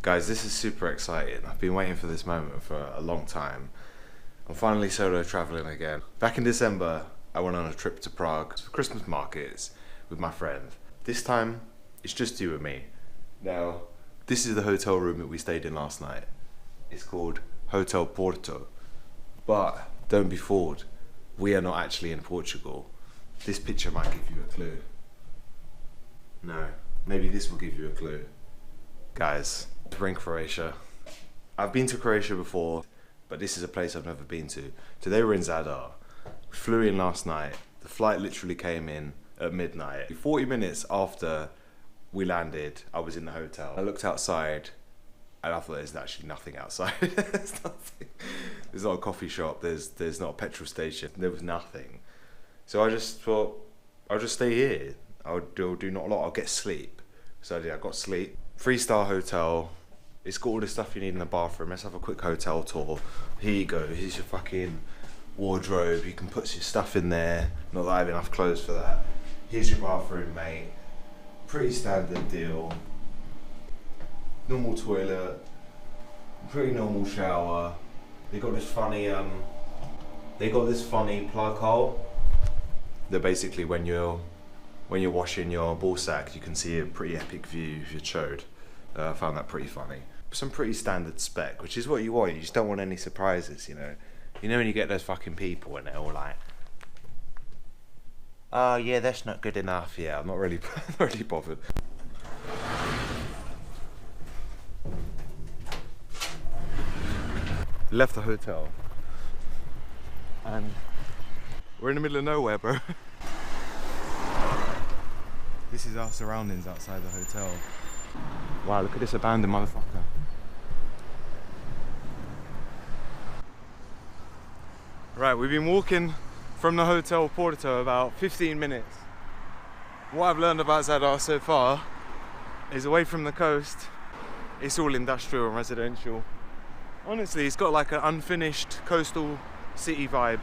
Guys, this is super exciting. I've been waiting for this moment for a long time. I'm finally solo traveling again. Back in December, I went on a trip to Prague for Christmas markets with my friend. This time, it's just you and me. Now, this is the hotel room that we stayed in last night. It's called Hotel Porto. But don't be fooled, we are not actually in Portugal. This picture might give you a clue. No, maybe this will give you a clue. Guys, we're in Croatia. I've been to Croatia before, but this is a place I've never been to. Today we're in Zadar. We flew in last night. The flight literally came in at midnight. 40 minutes after we landed, I was in the hotel. I looked outside and I thought there's actually nothing outside. There's nothing. There's not a coffee shop, there's not a petrol station, there was nothing. So I just thought, I'll just stay here. I'll do not a lot, I'll get sleep. So I did, I got sleep. 3-star hotel. It's got all the stuff you need in the bathroom. Let's have a quick hotel tour. Here you go, here's your fucking wardrobe. You can put your stuff in there. Not that I have enough clothes for that. Here's your bathroom, mate. Pretty standard deal. Normal toilet. Pretty normal shower. They got this funny plug hole that basically when you're washing your ball sack, you can see a pretty epic view if you're chode. I found that pretty funny. Some pretty standard spec, which is what you want. You just don't want any surprises, you know. You know when you get those fucking people and they're all like, oh yeah, that's not good enough. Yeah, I'm not really bothered. Left the hotel and we're in the middle of nowhere, bro. This is our surroundings outside the hotel. Wow, look at this abandoned motherfucker. Right, we've been walking from the Hotel Porto about 15 minutes. What I've learned about Zadar so far is away from the coast, it's all industrial and residential. Honestly, it's got like an unfinished coastal city vibe.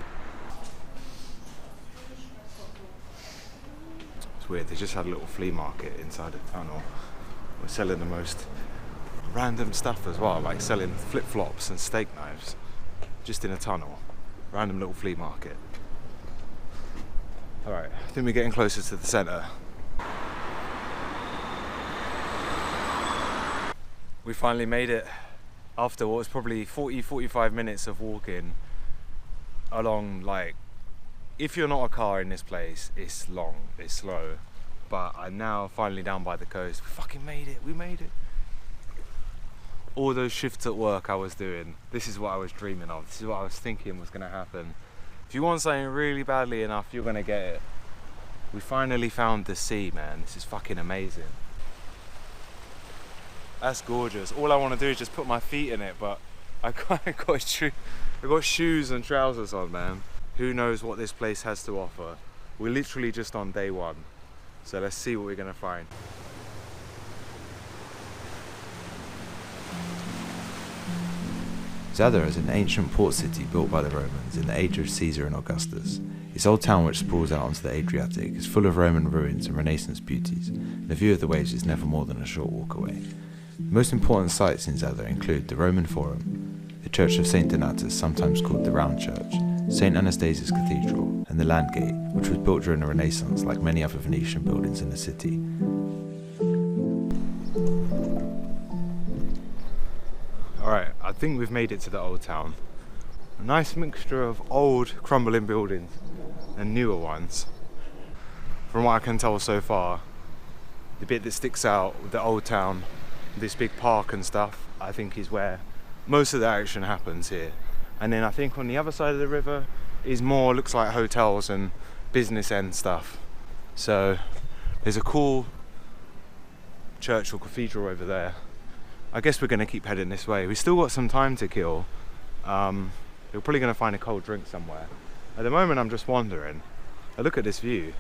It's weird, they just had a little flea market inside a tunnel. We're selling the most random stuff as well, like selling flip-flops and steak knives just in a tunnel. Random little flea market. Alright, I think we're getting closer to the centre. We finally made it after what was probably 40-45 minutes of walking along, like, if you're not a car in this place, it's long, it's slow. But I'm now finally down by the coast. We fucking made it, we made it. All those shifts at work I was doing, this is what I was dreaming of. This is what I was thinking was gonna happen. If you want something really badly enough, you're gonna get it. We finally found the sea, man. This is fucking amazing. That's gorgeous. All I want to do is just put my feet in it, but I got shoes and trousers on, man. Who knows what this place has to offer. We're literally just on day one. So let's see what we're gonna find. Zadar is an ancient port city built by the Romans in the age of Caesar and Augustus. Its old town, which sprawls out onto the Adriatic, is full of Roman ruins and Renaissance beauties, and the view of the waves is never more than a short walk away. The most important sites in Zadar include the Roman Forum, the Church of St. Donatus, sometimes called the Round Church, St. Anastasius Cathedral, and the Landgate, which was built during the Renaissance like many other Venetian buildings in the city. Alright, I think we've made it to the old town. A nice mixture of old crumbling buildings and newer ones. From what I can tell so far, the bit that sticks out with the old town, this big park and stuff, I think is where most of the action happens here. And then I think on the other side of the river is more, looks like hotels and business end stuff. So there's a cool church or cathedral over there. I guess we're going to keep heading this way. We've still got some time to kill. We're probably going to find a cold drink somewhere. At the moment I'm just wandering. I look at this view.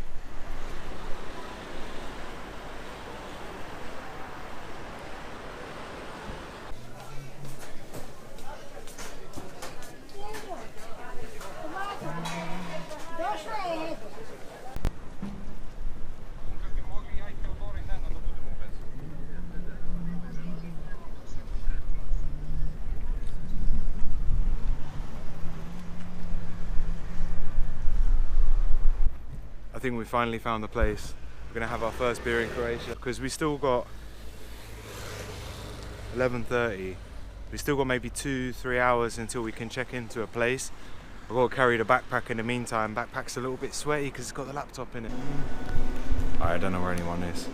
I think we finally found the place. We're gonna have our first beer in Croatia because we still got 11:30. We still got maybe 2-3 hours until we can check into a place. I've got to carry the backpack in the meantime. Backpack's a little bit sweaty because it's got the laptop in it. I don't know where anyone is.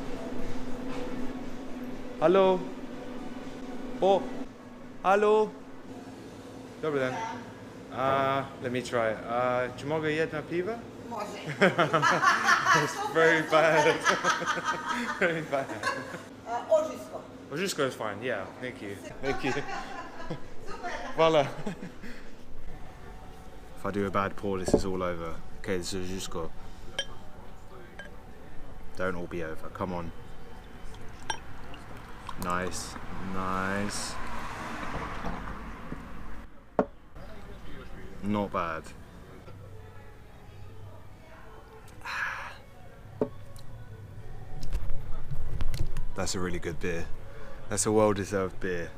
Hello. Oh. Hello. Dobry den. Let me try. Czy mogę jedna piwa? It's very bad. Very bad. Ożysko. Ożysko is fine, yeah. Thank you. Thank you. Voila. If I do a bad pour, this is all over. Okay, this is Ożysko. Don't all be over. Come on. Nice. Nice. Not bad. That's a really good beer. That's a well-deserved beer.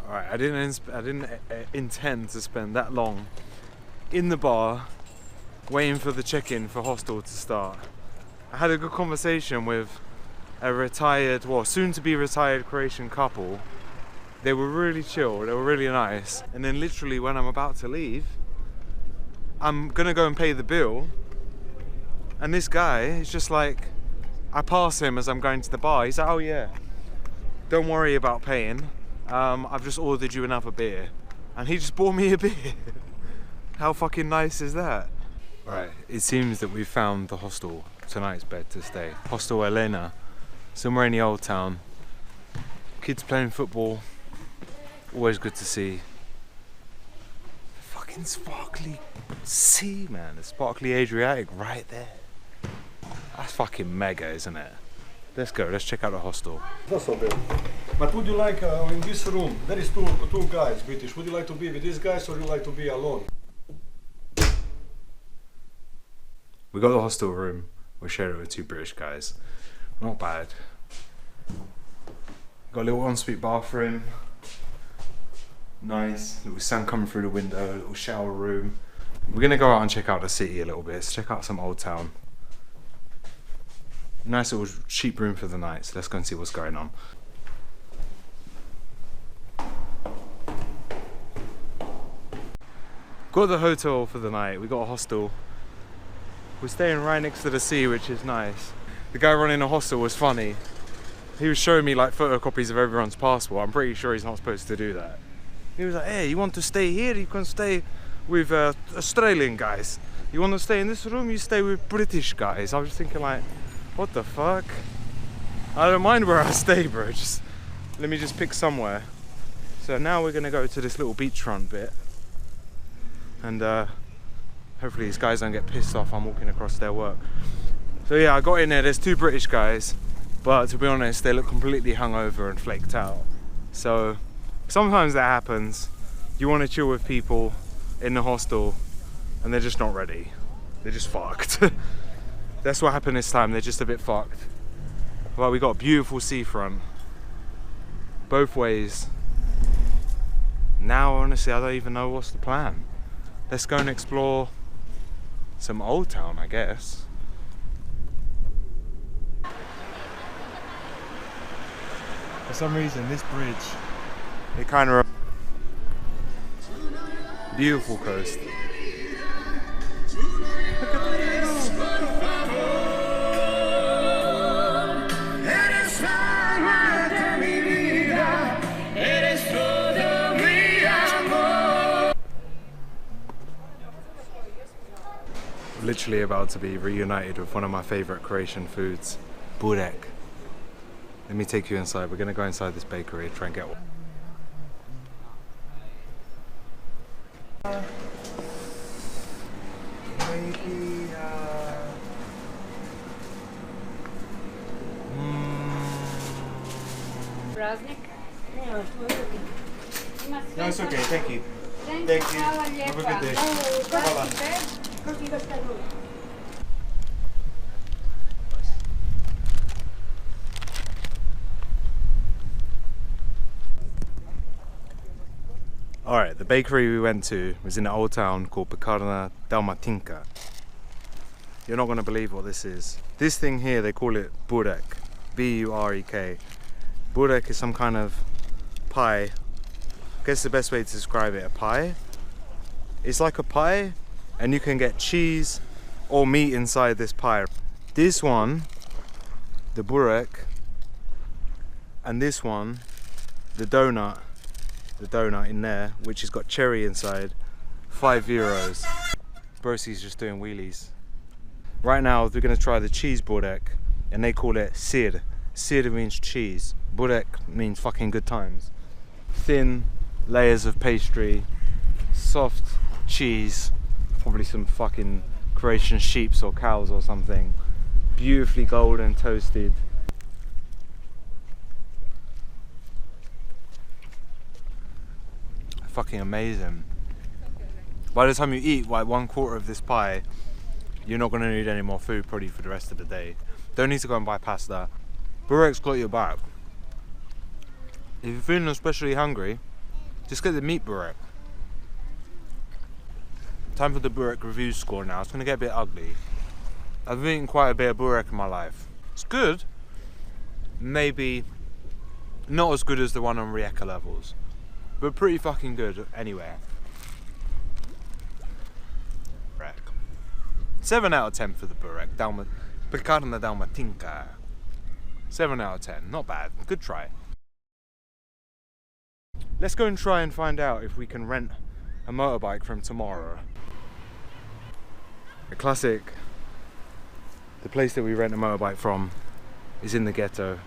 Alright, I didn't intend to spend that long in the bar waiting for the check-in for hostel to start. I had a good conversation with a retired, well, soon-to-be retired Croatian couple. They were really chill, they were really nice. And then literally when I'm about to leave, I'm gonna go and pay the bill, and this guy is just like, I pass him as I'm going to the bar. He's like, oh yeah, don't worry about paying. I've just ordered you another beer. And he just bought me a beer. How fucking nice is that? Right, it seems that we've found the hostel, tonight's bed to stay. Hostel Elena, somewhere in the old town. Kids playing football, always good to see. Fucking sparkly sea, man. The sparkly Adriatic right there. That's fucking mega, isn't it? Let's go, let's check out the hostel. But would you like, in this room, there is two guys, British. Would you like to be with these guys or would you like to be alone? We got the hostel room. We shared it with two British guys. Not bad. Got a little ensuite bathroom. Nice. Little sun coming through the window. Little shower room. We're gonna go out and check out the city a little bit. Let's check out some old town. Nice little cheap room for the night. So let's go and see what's going on. Got the hotel for the night. We got a hostel. We're staying right next to the sea, which is nice. The guy running the hostel was funny. He was showing me like photocopies of everyone's passport. I'm pretty sure he's not supposed to do that. He was like, hey, you want to stay here? You can stay with Australian guys. You want to stay in this room? You stay with British guys. I was thinking like, what the fuck? I don't mind where I stay, bro. Just let me just pick somewhere. So now we're gonna go to this little beachfront bit. And hopefully these guys don't get pissed off I'm walking across their work. So yeah, I got in there, there's two British guys, but to be honest, they look completely hungover and flaked out. So sometimes that happens. You want to chill with people in the hostel and they're just not ready. They're just fucked. That's what happened this time, they're just a bit fucked. But we got a beautiful seafront, both ways. Now honestly, I don't even know what's the plan. Let's go and explore some old town, I guess. For some reason, this bridge, it kind of... Beautiful coast. Look at this! Literally about to be reunited with one of my favorite Croatian foods, burek. Let me take you inside. We're gonna go inside this bakery and try and get one. Maybe, Praznik? No, it's okay. Thank you. Thank you. Have a good day. Hvala. Alright, the bakery we went to was in an old town called Pekarna Dalmatinka. You're not going to believe what this is. This thing here, they call it burek. B-U-R-E-K. Burek is some kind of pie. I guess the best way to describe it, a pie. It's like a pie, and you can get cheese or meat inside this pie. This one, the burek, and this one, the donut in there, which has got cherry inside, €5. Brosy's just doing wheelies. Right now we're going to try the cheese burek, and they call it sir. Sir means cheese, burek means fucking good times. Thin layers of pastry, soft cheese, probably some fucking Croatian sheeps or cows or something, beautifully golden toasted. Fucking amazing. By the time you eat like 1/4 of this pie, you're not going to need any more food probably for the rest of the day. Don't need to go and buy pasta. Burek's got your back. If you're feeling especially hungry, just get the meat burek. Time for the burek review score now. It's going to get a bit ugly. I've eaten quite a bit of burek in my life. It's good. Maybe not as good as the one on Rijeka levels, but pretty fucking good anyway. 7 out of 10 for the burek. Pekarna Dalmatinka. 7 out of 10. Not bad. Good try. Let's go and try and find out if we can rent a motorbike from tomorrow. The place that we rent a motorbike from is in the ghetto.